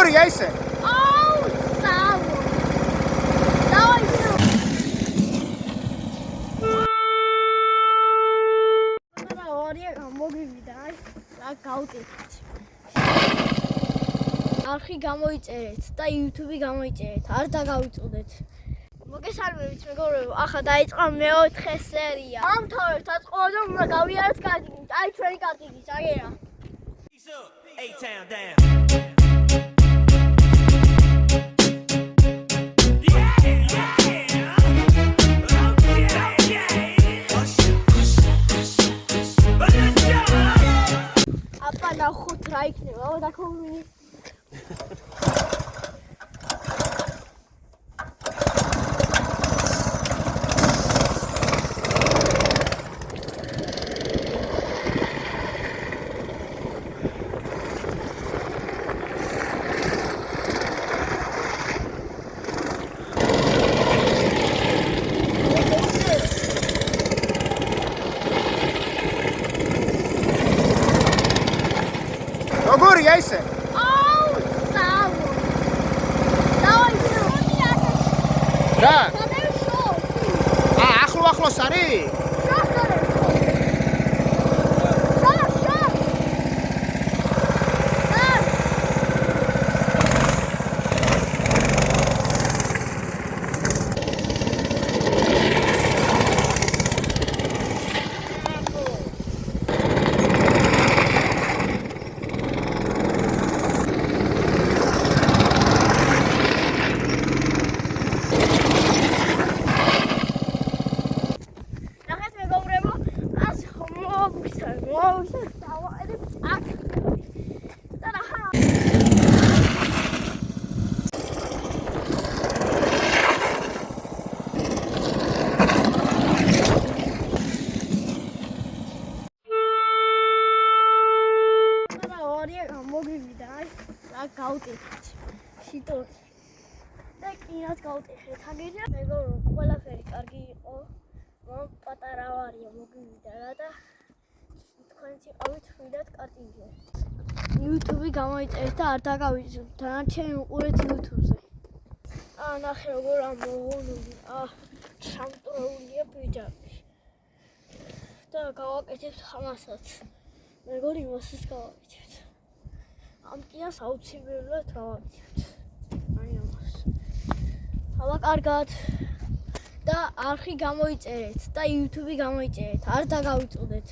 როგორია ისე? აუ, დავო. დავაი. არა, ორია გამოგივიდა, აი, რა გავწევთ. არხი გამოიწერეთ და YouTube-ი გამოიწერეთ, არ დაგავიწყდეთ. მოგესალმებით მეგობრებო, ახლა დაიწყო მეოთხე სერია. ამთავრებთ აწყობა და უნდა გავიარეთ კარტინგით. აი ჩვენი კარტინგი, აგერა. A-Town down. აპა ნახოთ რა იქნება, და კომუნიკ როგორია ისე? აუ, დავო. დავაი. რა? გადავშო. ახლოს არის? მოგივიდა, აი, რა გავწევთ. შიტორი. და კინოს გავტეხეთ. აგერია მეგობრებო, ყველაფერი კარგი იყო. პატარა ავარია მოგივიდა რა და თქვენც იყავით ვიდათ კარტინგზე. YouTube-ი გამოიწერეთ და არ დაგავიწყდეთ. დანარჩენი უყურეთ YouTube-ზე. ნახე როგორ ამოღუნული. ჩამტვრეულია პიჯამი. და გავაკეთებთ ამასაც. მეგორი მოსის გავაკეთებთ. ამ კინოს აუცილებლად გავაკეთებთ. აი ამას. აბა კარგად. და არხი გამოიწერეთ და YouTube-ი გამოიწერეთ, არ დაგავიწყდეთ.